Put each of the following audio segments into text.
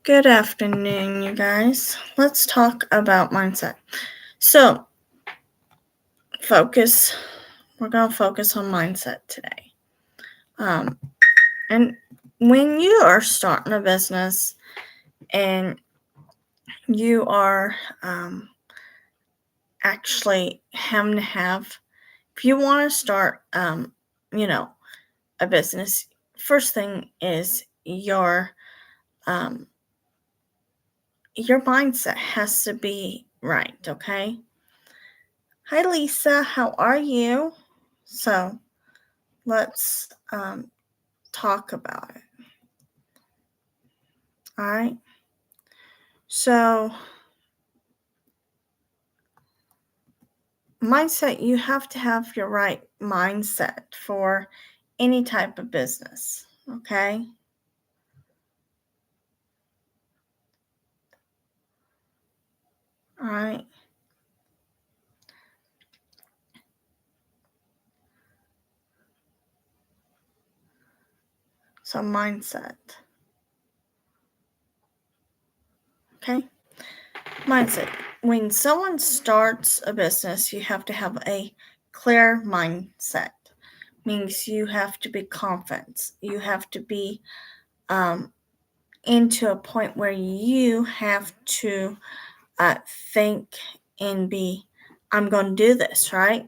Good afternoon, you guys. Let's talk about mindset. So, focus. We're going to focus on mindset today. Um, and when you are starting a business and you are actually having to have, if you want to start, you know, a business, first thing is um, your mindset has to be right. Okay. Hi, Lisa. How are you? So let's talk about it. All right. So, mindset, you have to have your right mindset for any type of business. Okay. All right. So, mindset. Okay. Mindset. When someone starts a business, you have to have a clear mindset. Means you have to be confident. You have to be um, into a point where you have to think and be, I'm going to do this, right?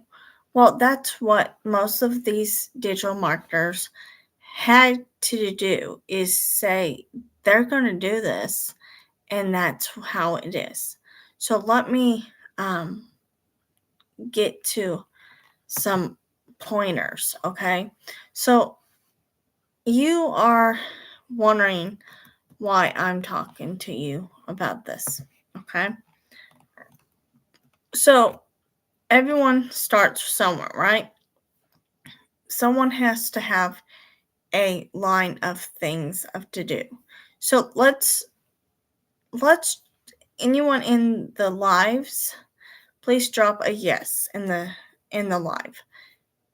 Well, that's what most of these digital marketers had to do is say, they're going to do this, and that's how it is. So let me get to some pointers, okay? So you are wondering why I'm talking to you about this, okay? So everyone starts somewhere, right? Someone has to have a line of things of to do. So let's anyone in the lives, please drop a yes in the live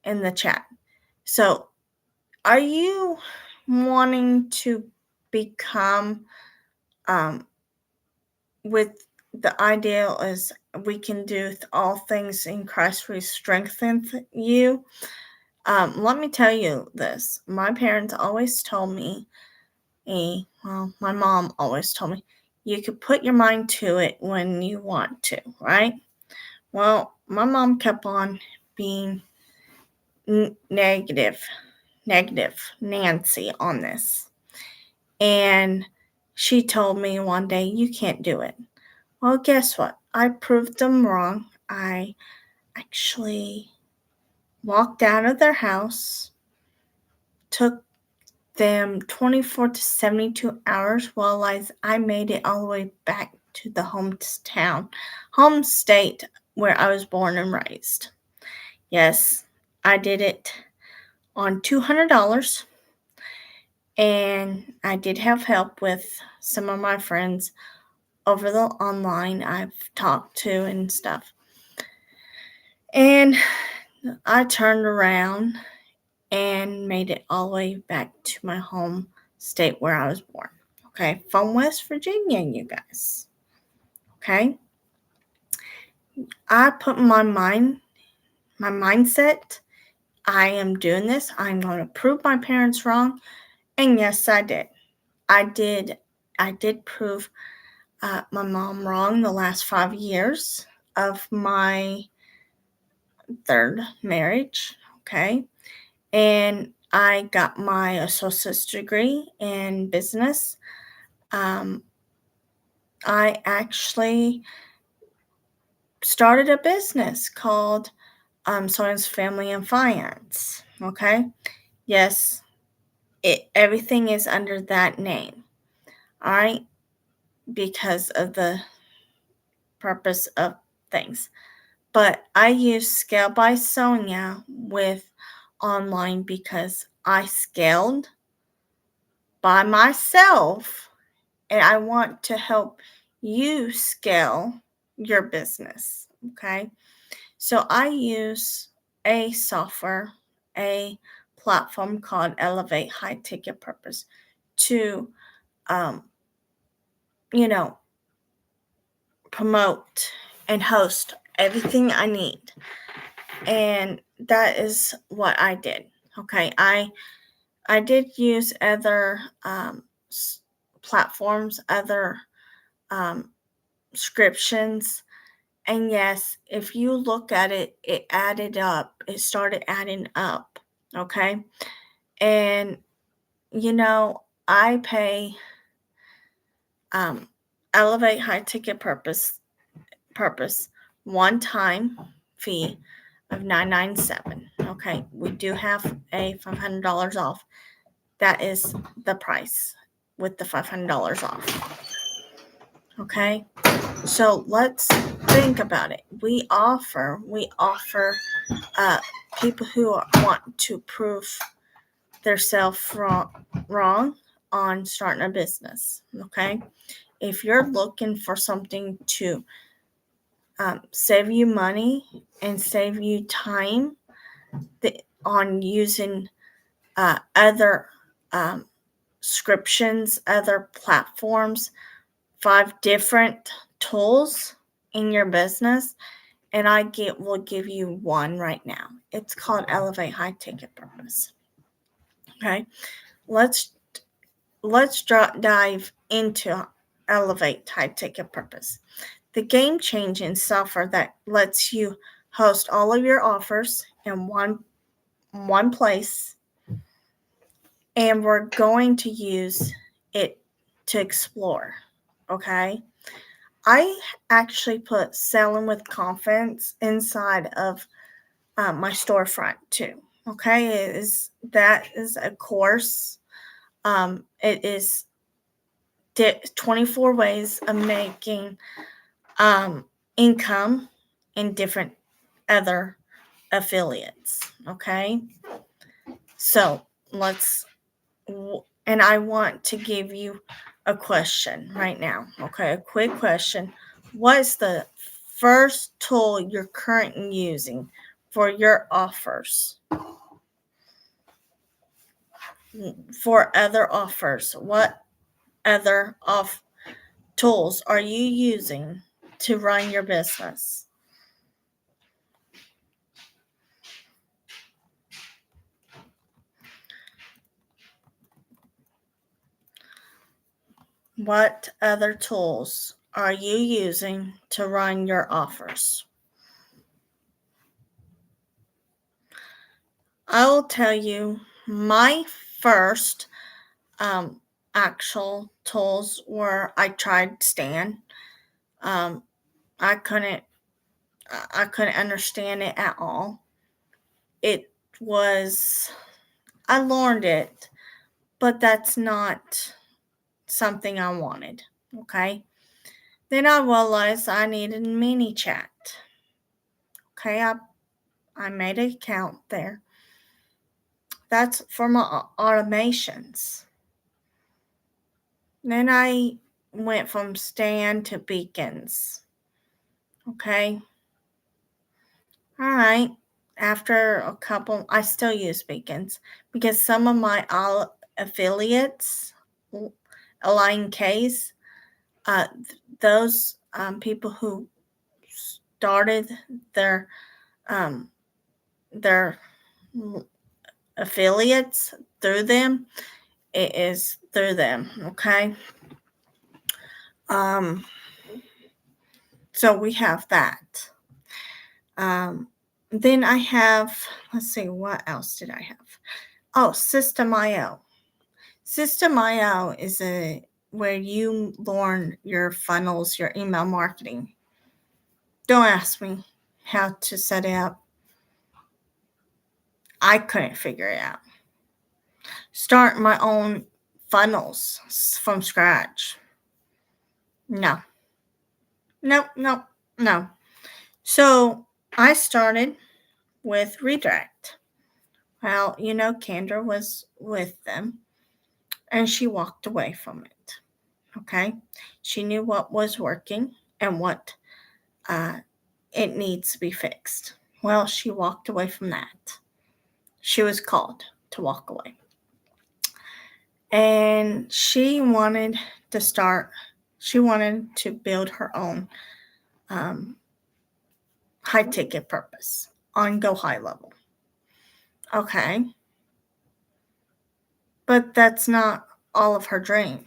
in the chat. So are you wanting to become um with the ideal is we can do all things in Christ who strengthens you? Let me tell you this. My parents always told me, my mom always told me, you could put your mind to it when you want to, right? Well, my mom kept on being negative Nancy on this. And she told me one day, you can't do it. Well, guess what? I proved them wrong. I actually walked out of their house, took them 24 to 72 hours while I made it all the way back to the home state where I was born and raised. Yes, I did it on $200, and I did have help with some of my friends over the online I've talked to and stuff. And I turned around and made it all the way back to my home state where I was born. Okay, from West Virginia, you guys. Okay, I put my mindset, I am doing this. I'm going to prove my parents wrong. And yes, I did. I did. I did prove my mom wrong the last 5 years of my third marriage. Okay. And I got my associate's degree in business. Um, I actually started a business called Sonya's Family and Finance. Okay. Yes, everything is under that name. All right. Because of the purpose of things. But I use Scale by Sonya with online because I scaled by myself and I want to help you scale your business. Okay. So I use a software, a platform called Elevate High Ticket Purpose to um, promote and host everything I need. And that is what I did. Okay, I did use other platforms, other subscriptions, and yes, if you look at it, it added up. It started adding up. Okay, and I pay Elevate High Ticket Purpose one-time fee of $997. Okay, we do have a $500 off. That is the price with the $500 off. Okay, so let's think about it. We offer people who want to prove themselves wrong on starting a business. Okay, if you're looking for something to save you money and save you time on using other subscriptions, other platforms, 5 different tools in your business, and will give you one right now. It's called Elevate High Ticket Purpose. Okay, let's dive into Elevate High Ticket Purpose. The game-changing software that lets you host all of your offers in one place, and we're going to use it to explore. Okay, I actually put Selling with Confidence inside of my storefront too. Okay, that is a course. It is 24 ways of making income in different other affiliates. Okay, so and I want to give you a question right now. Okay, a quick question. What is the first tool you're currently using for your offers? For other offers, what other tools are you using to run your business? What other tools are you using to run your offers? I will tell you my first actual tools were I tried Stan. Um, I couldn't understand it at all. It was I learned it, but that's not something I wanted. Okay. Then I realized I needed mini chat. Okay, I made an account there. That's for my automations. Then I went from Stan to Beacons. Okay. All right. After a couple, I still use Beacons because some of my affiliates, Align Case, those people who started their affiliates through them, it is through them. Okay. So we have that. Then I have, let's see, what else did I have? Oh, System.io. System.io is where you learn your funnels, your email marketing. Don't ask me how to set it up. I couldn't figure it out. Start my own funnels from scratch. No. No. So I started with Redirect. Well, Kendra was with them and she walked away from it. Okay. She knew what was working and what it needs to be fixed. Well, she walked away from that. She was called to walk away. And she wanted to start She wanted to build her own high ticket purpose on Go High Level. Okay. But that's not all of her dream.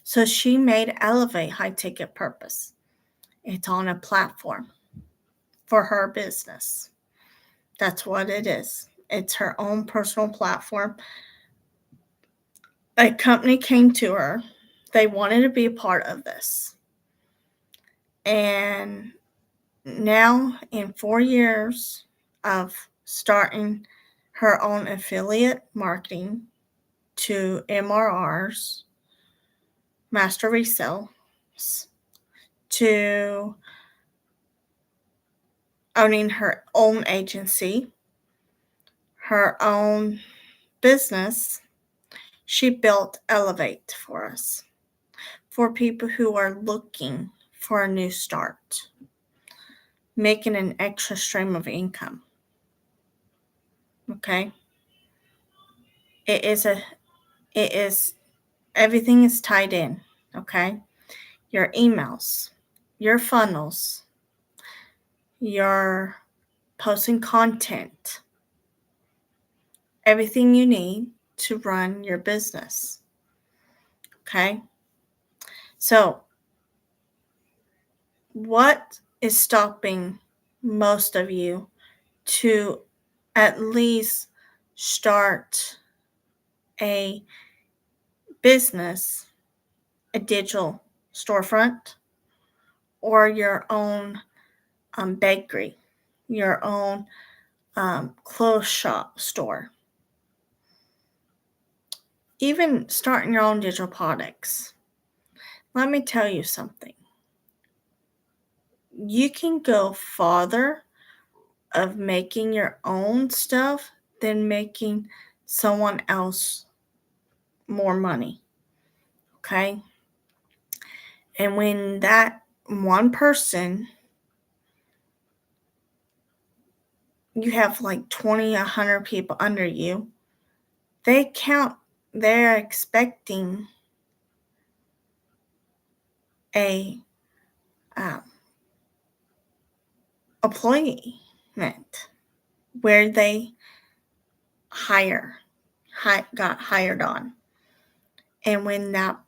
So she made Elevate High Ticket Purpose. It's on a platform for her business. That's what it is. It's her own personal platform. A company came to her. They wanted to be a part of this. And now, in 4 years of starting her own affiliate marketing to MRRs, master resales, to owning her own agency, her own business, she built Elevate for us, for people who are looking for a new start, making an extra stream of income. Okay? Everything is tied in. Okay? Your emails, your funnels, your posting content, everything you need to run your business. Okay? So, what is stopping most of you to at least start a business, a digital storefront, or your own bakery, your own clothes shop store? Even starting your own digital products. Let me tell you something. You can go farther of making your own stuff than making someone else more money. Okay? And when that one person, you have like 20, 100 people under you, they're expecting a employment where they got hired on. And when that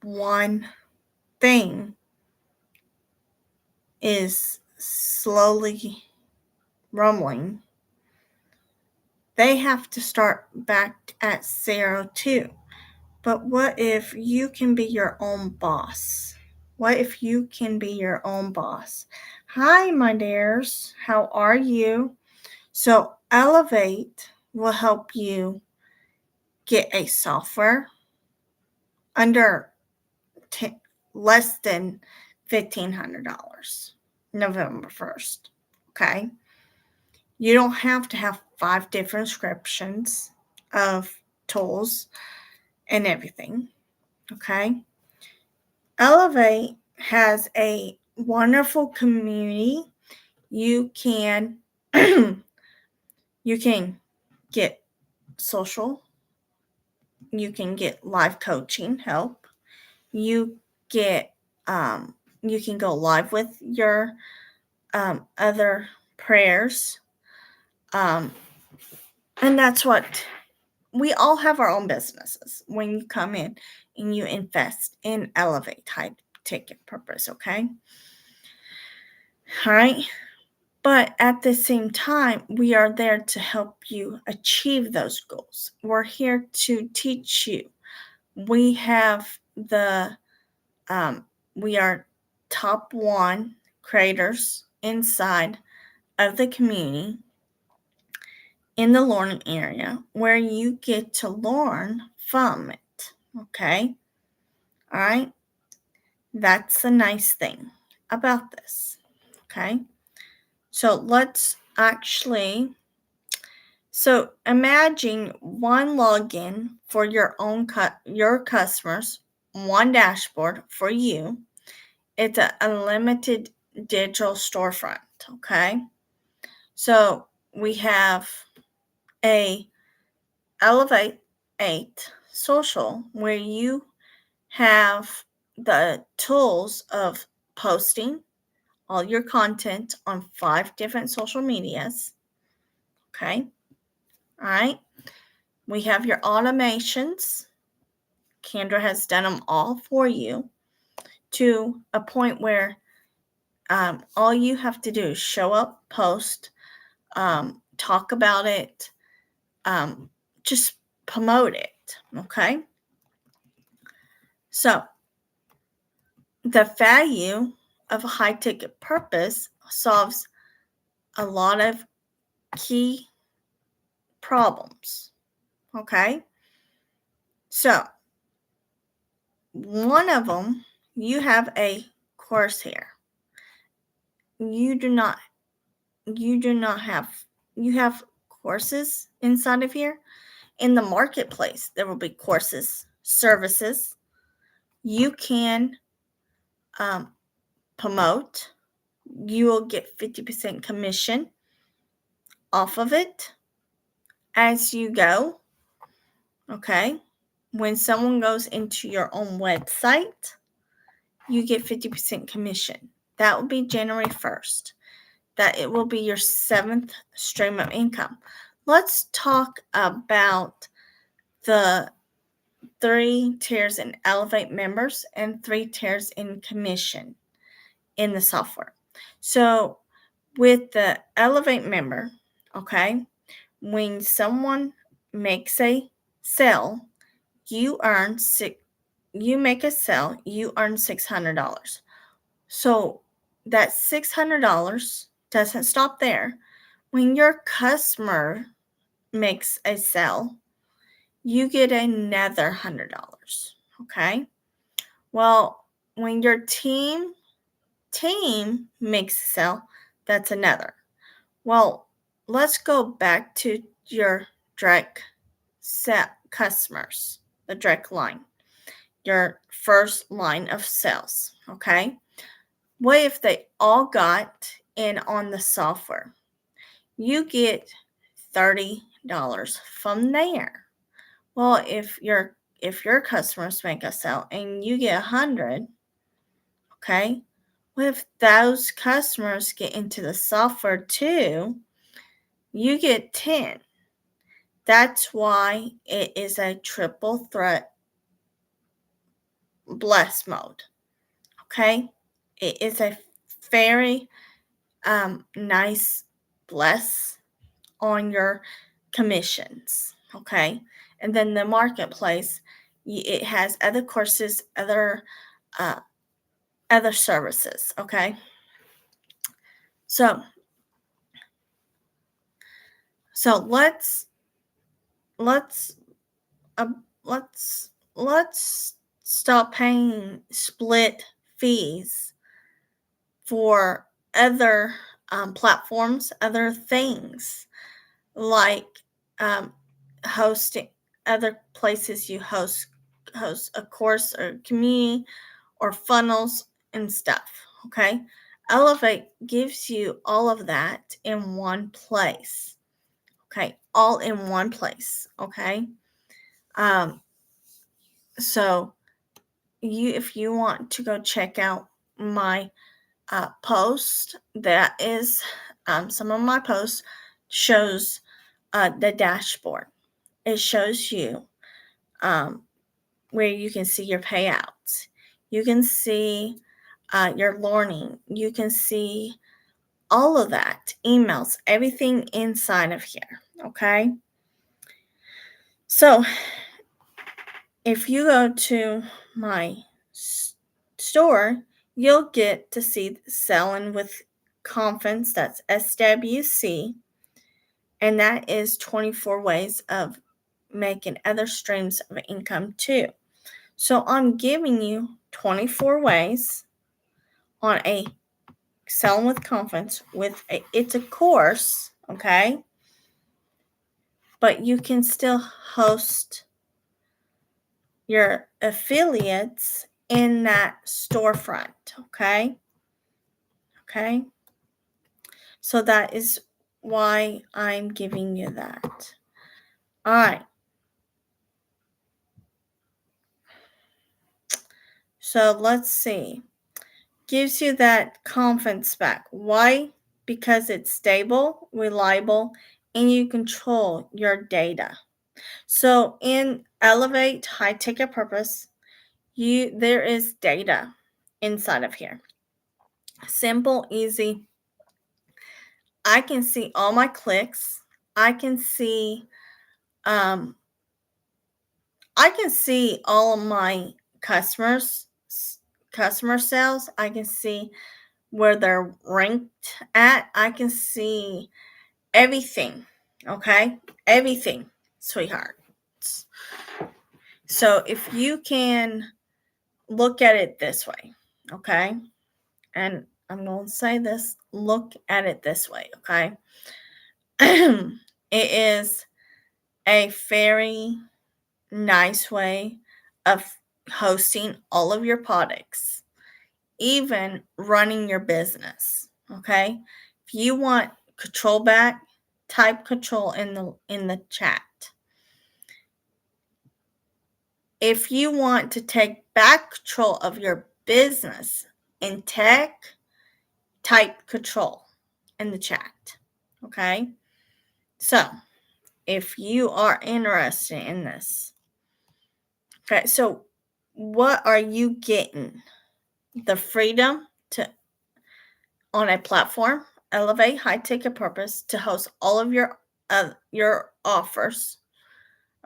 one thing is slowly rumbling, they have to start back at 0 too. But what if you can be your own boss? What if you can be your own boss? Hi, my dears. How are you? So, Elevate will help you get a software under less than $1,500 November 1st. Okay? You don't have to have 5 different descriptions of tools and everything. Okay? Elevate has a wonderful community. You can you can get social. You can get live coaching help. You get you can go live with your other prayers. And that's what we all have our own businesses when you come in and you invest in Elevate High Ticket Purpose, okay? All right. But at the same time, we are there to help you achieve those goals. We're here to teach you. We have we are top 1 creators inside of the community in the learning area where you get to learn from it. Okay? All right? That's the nice thing about this. Okay? So let's actually, so imagine one login for your customers, one dashboard for you. It's an unlimited digital storefront. Okay? So we have a Elevate 8 social where you have the tools of posting all your content on 5 different social medias. Okay. All right. We have your automations. Kendra has done them all for you to a point where all you have to do is show up, post, talk about it, just promote it. Okay. So the value of a high ticket purpose solves a lot of key problems. Okay. So one of them, you have a course here. You have courses inside of here. In the marketplace, there will be courses, services. You can promote. You will get 50% commission off of it as you go. Okay. When someone goes into your own website, you get 50% commission. That will be January 1st. That it will be your 7th stream of income. Let's talk about the 3 tiers in Elevate members and 3 tiers in commission in the software. So with the Elevate member, okay, when someone makes a sale, you make a sale, you earn $600. So that $600 doesn't stop there. When your customer makes a sale, you get another $100. Okay. Well, when your team makes a sale, that's another. Well, let's go back to your direct set customers, the direct line, your first line of sales. Okay. What if they all got in on the software? You get $30 from there. Well, if your customers make a sale and you get 100, okay? What if those customers get into the software too? You get 10. That's why it is a triple threat bless mode. Okay? It is a very nice bless on your commissions. Okay? And then the marketplace, it has other courses, other services. Okay? So let's stop paying split fees for other platforms, other things like hosting, other places you host a course or community or funnels and stuff. Okay, Elevate gives you all of that in one place. Okay, all in one place. Okay, so if you want to go check out my post, that is some of my posts shows the dashboard. It shows you where you can see your payouts. You can see your learning. You can see all of that, emails, everything inside of here. Okay. So if you go to my store, you'll get to see Selling with Confidence. That's SWC. And that is 24 ways of making other streams of income too. So I'm giving you 24 ways on a Selling with Confidence it's a course, okay? But you can still host your affiliates in that storefront, okay? Okay? So that is why I'm giving you that. All right. So let's see. Gives you that confidence back. Why? Because it's stable, reliable, and you control your data. So in Elevate High Ticket Purpose, there is data inside of here. Simple, easy. I can see all my clicks. I can see all of my customer sales. I can see where they're ranked at. I can see everything. Okay? Everything, sweetheart. So if you can look at it this way, okay? And I'm going to say this, look at it this way, okay? It is a very nice way of hosting all of your products, even running your business, okay? If you want control back, type control in the chat. If you want to take back control of your business in tech, type control in the chat. Okay? So, if you are interested in this, okay, so what are you getting? The freedom to, on a platform, Elevate High Ticket Purpose, to host all of your offers.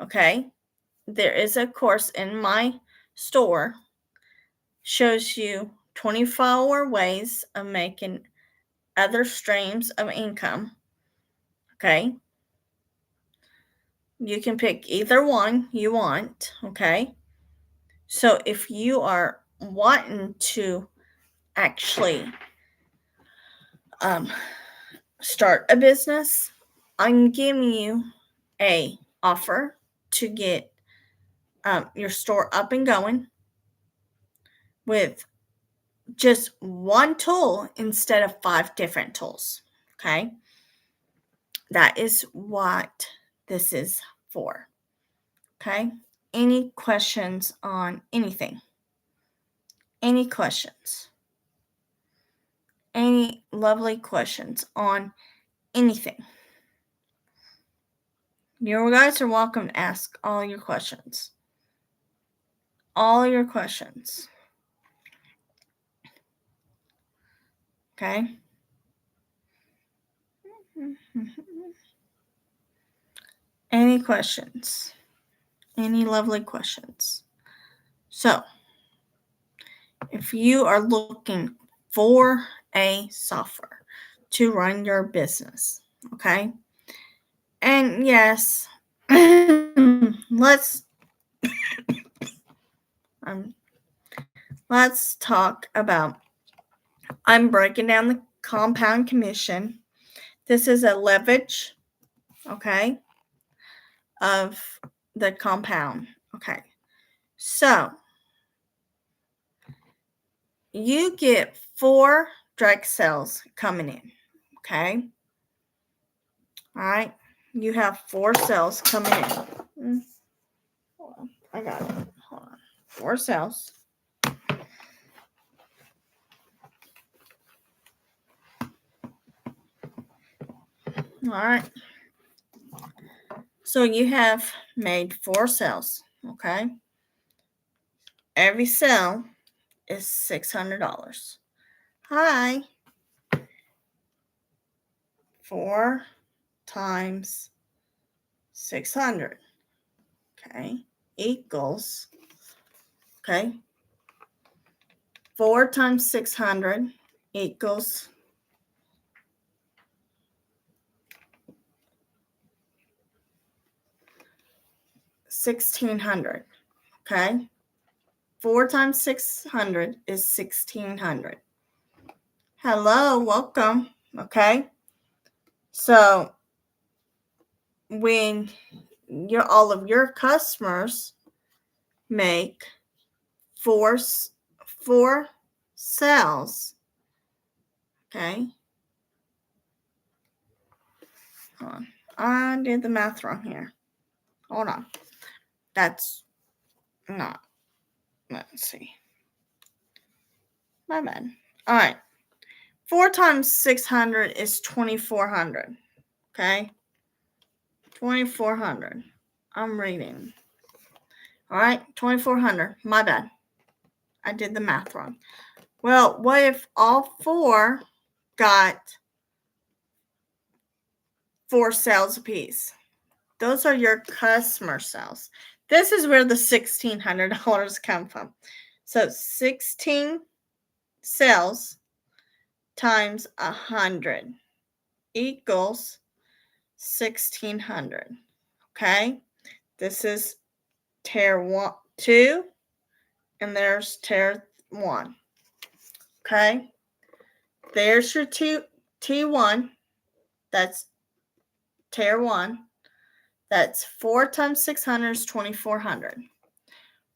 Okay? There is a course in my store, shows you 24 ways of making other streams of income. Okay? You can pick either one you want. Okay? So if you are wanting to actually start a business, I'm giving you a offer to get your store up and going with just one tool instead of 5 different tools. Okay? That is what this is for. Okay? Any questions on anything? Any questions? Any lovely questions on anything? You guys are welcome to ask all your questions. All your questions. Okay? Any questions? Any lovely questions? So, if you are looking for a software to run your business, okay? And yes, let's talk about, I'm breaking down the compound commission. This is a leverage, okay, of the compound. Okay. So, you get 4 direct sales coming in, okay? All right. You have 4 sales coming in. Hold on. I got it. Hold on. 4 sales. All right. So you have made 4 sales, okay? Every sale is $600. Hi. 4 times 600, okay, equals, okay, 4 times 600 equals 1,600, okay? 4 times 600 is 1,600. Hello, welcome, okay? So when all of your customers make 4 sales, okay? Hold on. I did the math wrong here. Hold on. That's not, let's see. My bad. All right. 4 times 600 is 2,400. Okay? 2,400. I'm reading. All right? 2,400. My bad. I did the math wrong. Well, what if all 4 got 4 sales apiece? Those are your customer sales. This is where the $1,600 come from. So 16 sales times 100 equals 1,600. Okay? This is tier 2, and there's tier 1. Okay? There's your T1. That's tier 1. That's 4 times 600 is 2,400.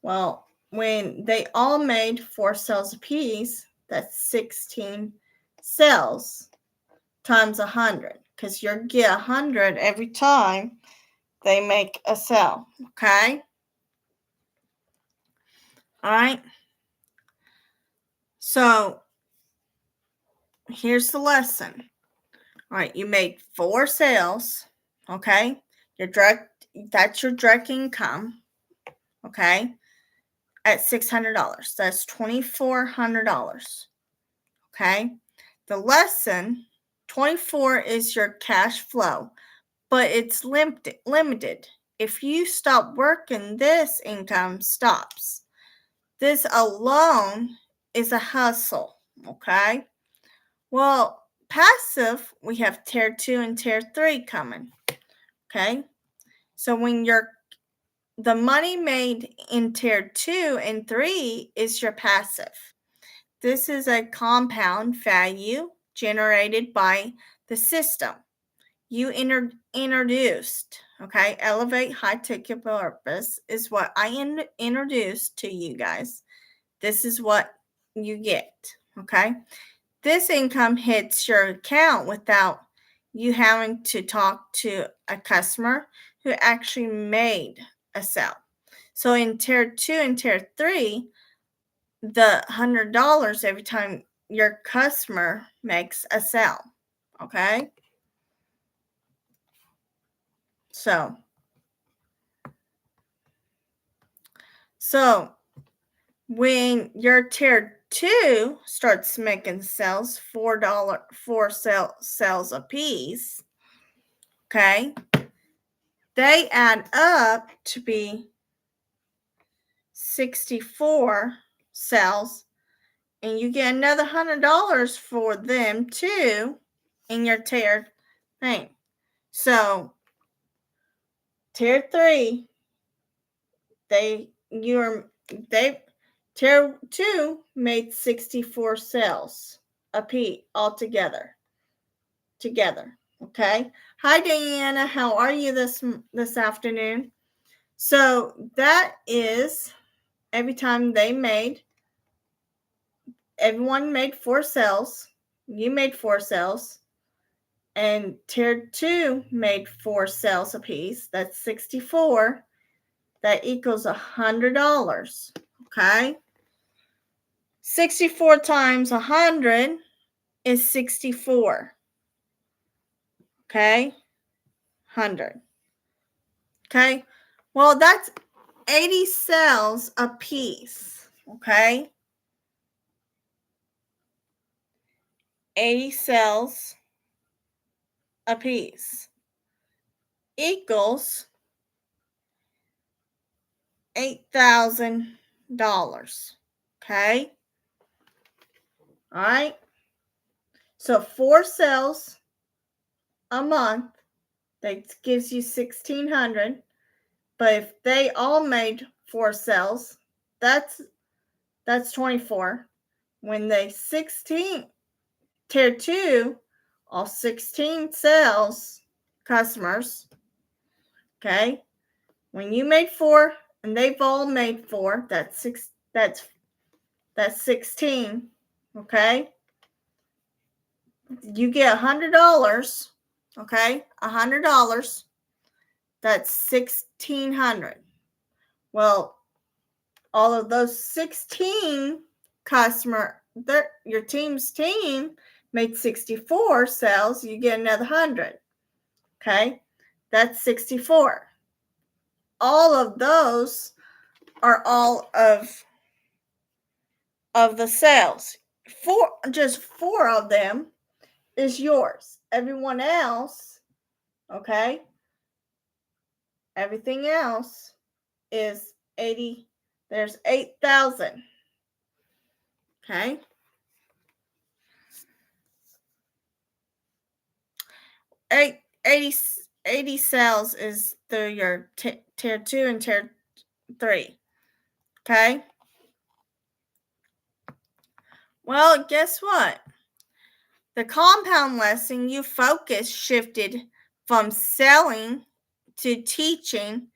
Well, when they all made 4 cells apiece, that's 16 cells times 100, because you'll get 100 every time they make a cell. Okay? All right? So here's the lesson. All right, you made 4 sales. Okay? That's your direct income. Okay? At $600. That's $2,400. Okay? The lesson, 24 is your cash flow, but it's limited. If you stop working, this income stops. This alone is a hustle. Okay? Well, passive, we have tier 2 and tier 3 coming. Okay? So when the money made in tier 2 and 3 is your passive. This is a compound value generated by the system you introduced. Okay, elevate high ticket purpose is what I introduced to you guys. This is what you get. Okay, this income hits your account without you having to talk to a customer who actually made a sale. So in tier 2 and tier 3, the $100 every time your customer makes a sale. Okay? So when your tier 2 starts making sales, $4 sales a piece, okay, they add up to be 64 sales, and you get another $100 for them too in your tier thing. So tier 3, tier 2 made 64 sales apiece altogether. Okay. Hi Diana, how are you this afternoon? So that is every time everyone made 4 sales. You made 4 sales. And tier 2 made 4 sales apiece. That's 64. That equals $100. Okay. 64 times 100 is 64. Okay. 100. Okay. Well, that's 80 cells a piece. Okay. 80 cells a piece equals $8,000. Okay. All right. So 4 cells a month, that gives you 1,600. But if they all made 4 cells, that's 24. When they tier 2, all 16 sales customers, okay? When you made 4 and they've all made 4, that's 16, okay? You get $100, okay? $100. That's 1,600. Well, all of those 16 your team's team made 64 sales, you get another 100. Okay, that's 64. All of those are all of the sales. Just 4 of them is yours. Everyone else, okay? Everything else is 80. There's 8,000. Okay? 80 sales is through your tier 2 and tier 3. Okay? Well, guess what? The compound lesson, you focus shifted from selling to teaching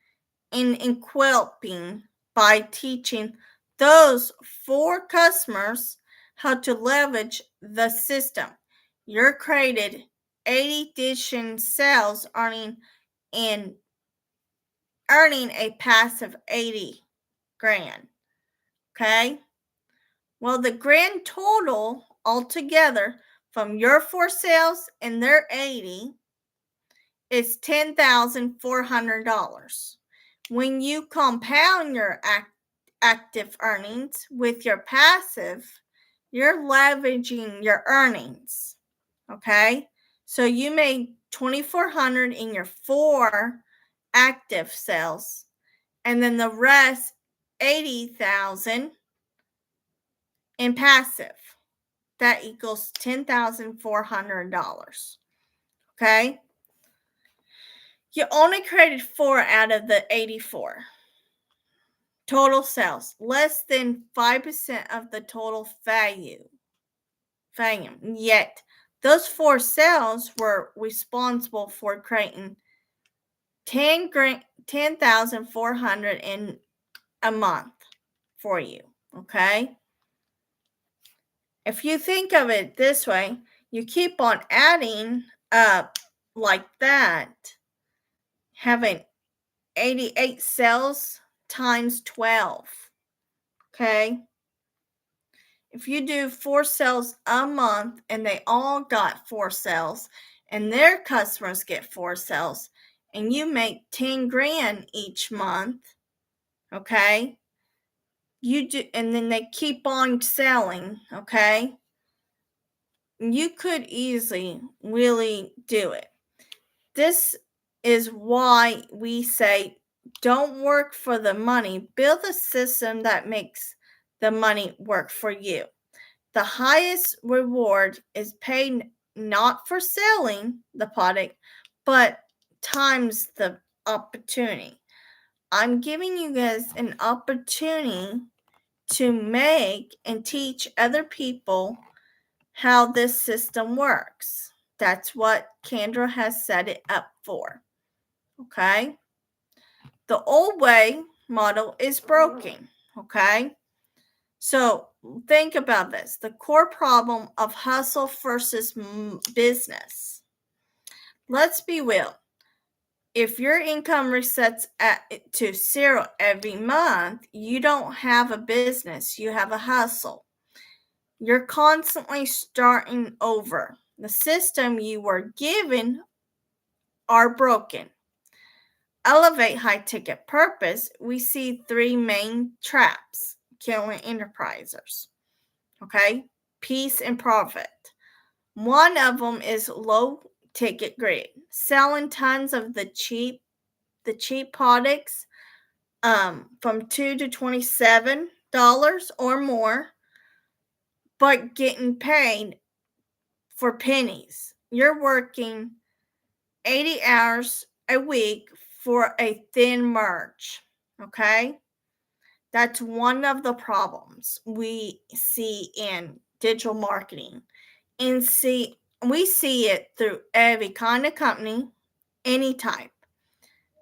and equipping by teaching those 4 customers how to leverage the system. Your created 80 edition sales earning a passive 80 grand. Okay? Well, the grand total altogether from your 4 sales and their 80 is $10,400. When you compound your active earnings with your passive, you're leveraging your earnings. Okay? So you made $2,400 in your 4 active sales, and then the rest $80,000 in passive. That equals $10,400. Okay? You only created 4 out of the 84. Total sales, less than 5% of the total value. Yet, those 4 sales were responsible for creating $10,400 in a month for you. Okay? If you think of it this way, you keep on adding up like that, having 88 sales times 12. Okay? If you do 4 sales a month and they all got 4 sales and their customers get 4 sales and you make 10 grand each month, okay? You do, and then they keep on selling, okay? You could easily really do it. This is why we say don't work for the money, build a system that makes the money work for you. The highest reward is paid not for selling the product, but times the opportunity. I'm giving you guys an opportunity to make and teach other people how this system works. That's what Kendra has set it up for. Okay? The old way model is broken. Okay? So think about this. The core problem of hustle versus business. Let's be real. If your income resets to 0 every month, you don't have a business. You have a hustle. You're constantly starting over. The system you were given are broken. Elevate high ticket purpose. We see 3 main traps killing enterprisers. Okay? Peace and profit. One of them is low ticket greed, selling tons of the cheap products from $2 to $27 or more, but getting paid for pennies. You're working 80 hours a week for a thin merge. Okay? That's one of the problems we see in digital marketing. And we see it through every kind of company, any type.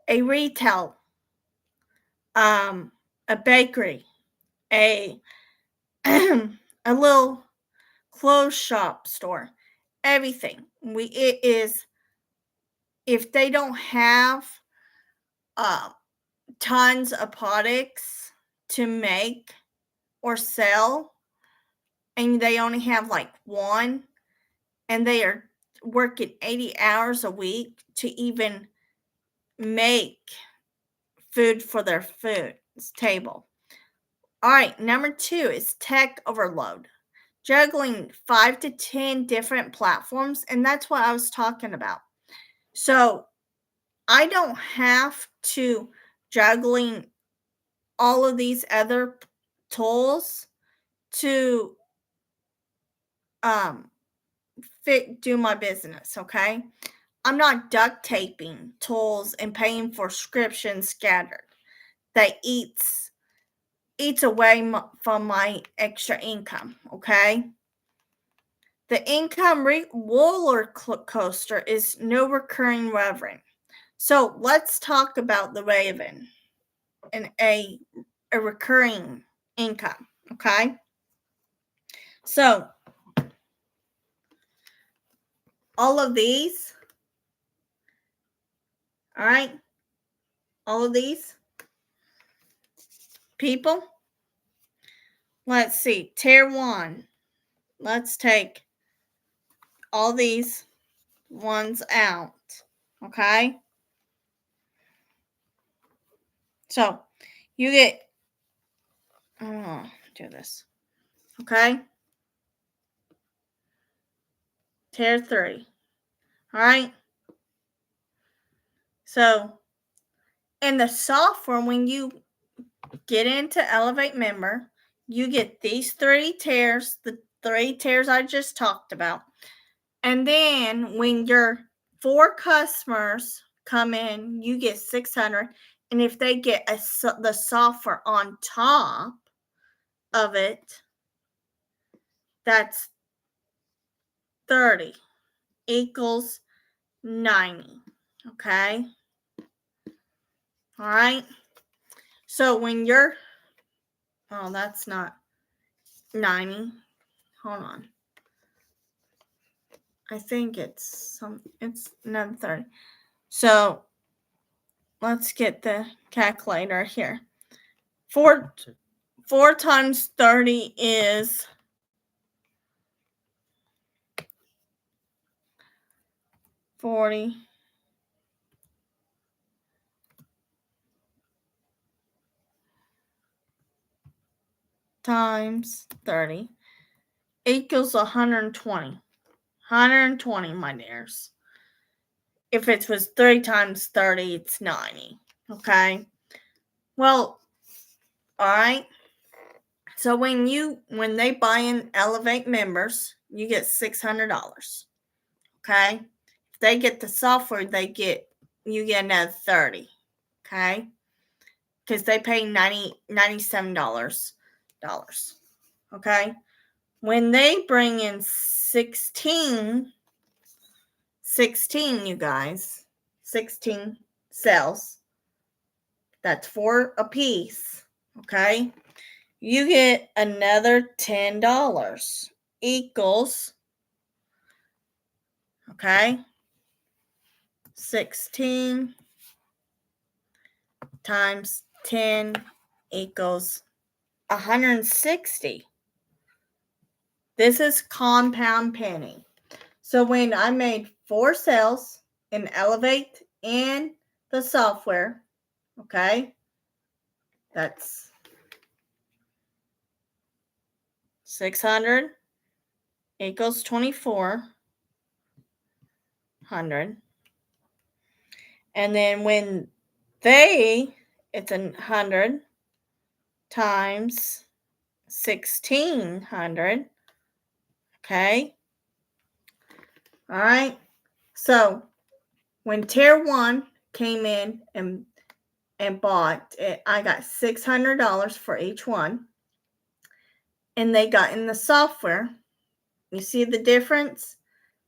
A retail, a bakery, a a little clothes shop store, everything. It is, if they don't have tons of products to make or sell, and they only have like one, and they are working 80 hours a week to even make food for their food table. All right, number 2 is tech overload. Juggling 5 to 10 different platforms, and that's what I was talking about. So I don't have to juggling all of these other tools to do my business, okay? I'm not duct taping tools and paying for subscriptions scattered. That eats away from my extra income, okay? The income roller coaster is no recurring revenue. So let's talk about the Raven and a recurring income, okay? So all of these, all right, all of these people, let's see, tier 1, let's take all these ones out, okay? So you get, do this, okay? Tier 3, all right? So in the software, when you get into Elevate Member, you get these 3 tiers, the 3 tiers I just talked about. And then when your 4 customers come in, you get 600. And if they get the software on top of it, that's 30 equals 90. Okay. All right. So when you're, that's not 90. Hold on. I think it's another 30. So let's get the calculator here. 4 times 30 is 40 times 30 equals 120. 120, my dears. If it was 3 times 30, it's 90. Okay. Well, all right. So when they buy in Elevate members, you get $600. Okay. If they get the software, you get another 30. Okay. Because they pay $97. Okay. When they bring in 16, you guys, 16 cells, that's 4 a piece, okay? You get another $10 equals, okay, 16 times 10 equals 160. This is compound penny. So when I made 4 cells in Elevate and the software, okay, that's 600 equals 2,400. And then when it's 100 times 1,600. Okay. All right. So when tier 1 came in and bought it, I got $600 for each one. And they got in the software. You see the difference?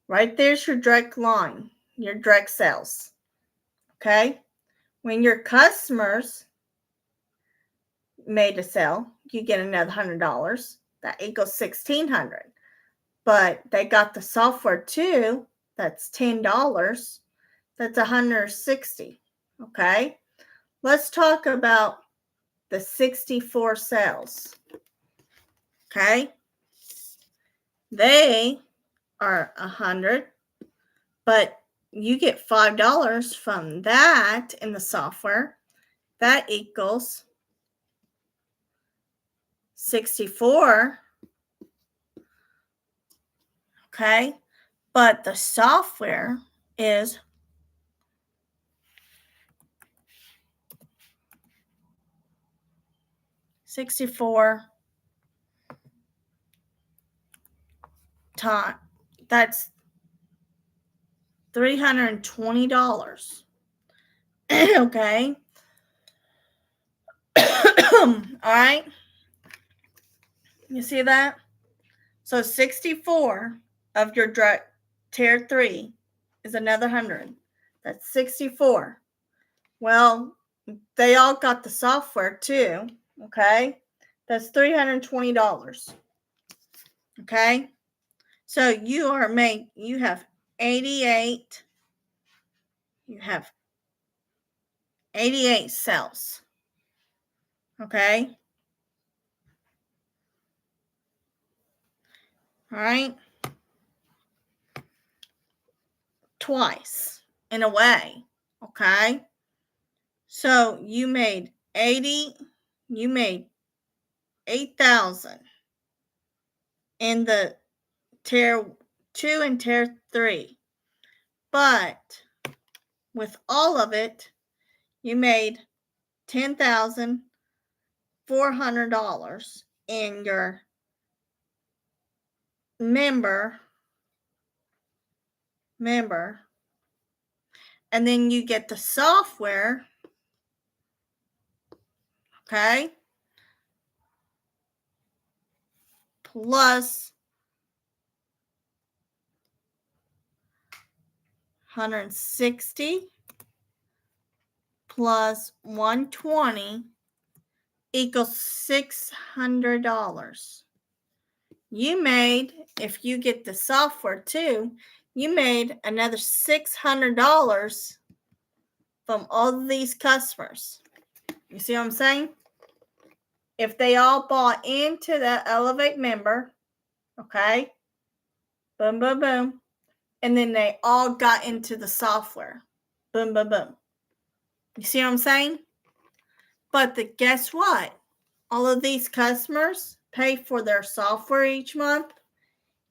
Right there's your direct line, your direct sales. Okay. When your customers made a sale, you get another $100. That equals $1,600. But they got the software too. That's $10. That's $160. Okay. Let's talk about the 64 sales. Okay. They are $100, but you get $5 from that in the software. That equals 64. Okay, but the software is $64 times. That's $320. Okay. All right. You see that? So 64 of your tier 3 is another 100. That's 64. Well, they all got the software too. Okay. That's $320. Okay. So you have 88. You have 88 cells. Okay. All right. Twice in a way. Okay. So you made 8,000 in the tier 2 and tier 3. But with all of it, you made $10,400 in your member, and then you get the software, okay, plus 160 plus 120 equals $600. You made, if you get the software too, you made another $600 from all of these customers. You see what I'm saying? If they all bought into the Elevate member, okay, boom, boom, boom, and then they all got into the software, boom, boom, boom. You see what I'm saying? But guess what? All of these customers pay for their software each month.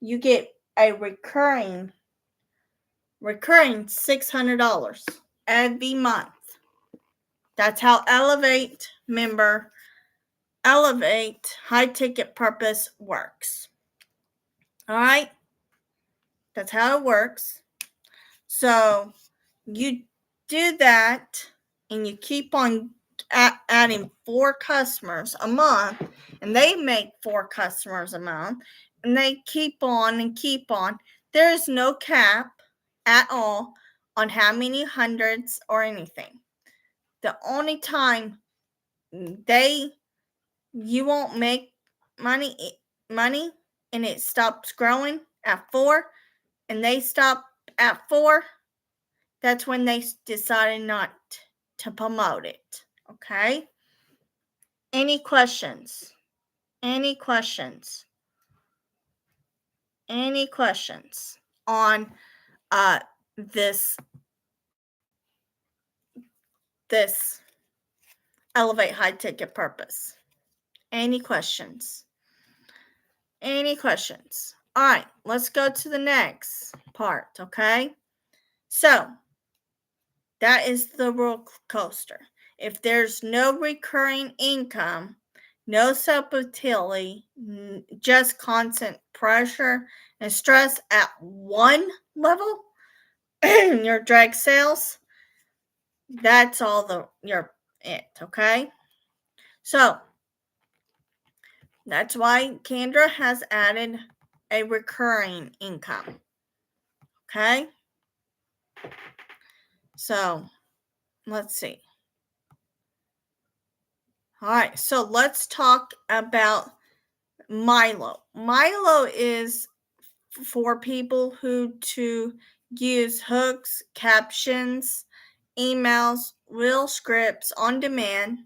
You get a recurring $600 every month. That's how Elevate high ticket purpose works. All right. That's how it works. So you do that and you keep on adding 4 customers a month, and they make 4 customers a month, and they keep on and keep on. There is no cap at all on how many hundreds or anything. The only time you won't make money and it stops growing at 4 and they stop at 4, that's when they decided not to promote it. Okay? Any questions? Any questions on this Elevate high ticket purpose? Any questions? Any questions? All right, let's go to the next part, okay? So, that is the roller coaster. If there's no recurring income, no self-utility, just constant pressure and stress at one level, your drag sales, that's all okay? So, that's why Kendra has added a recurring income. Okay? So, let's see. All right, so let's talk about Milo. Milo is for people who to use hooks, captions, emails, real scripts on demand.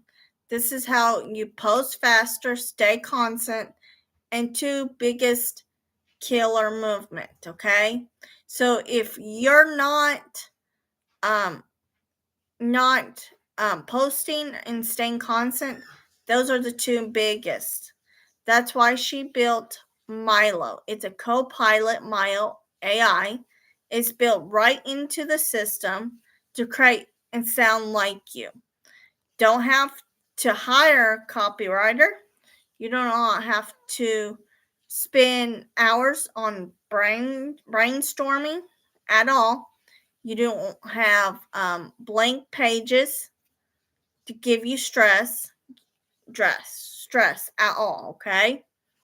This is how you post faster, stay constant, and 2 biggest killer movement, okay? So if you're not posting and staying constant, those are the two biggest. That's why she built Milo. It's a co-pilot Milo AI. It's built right into the system to create and sound like you. Don't have to hire a copywriter. You don't have to spend hours on brainstorming at all. You don't have blank pages to give you stress at all, okay?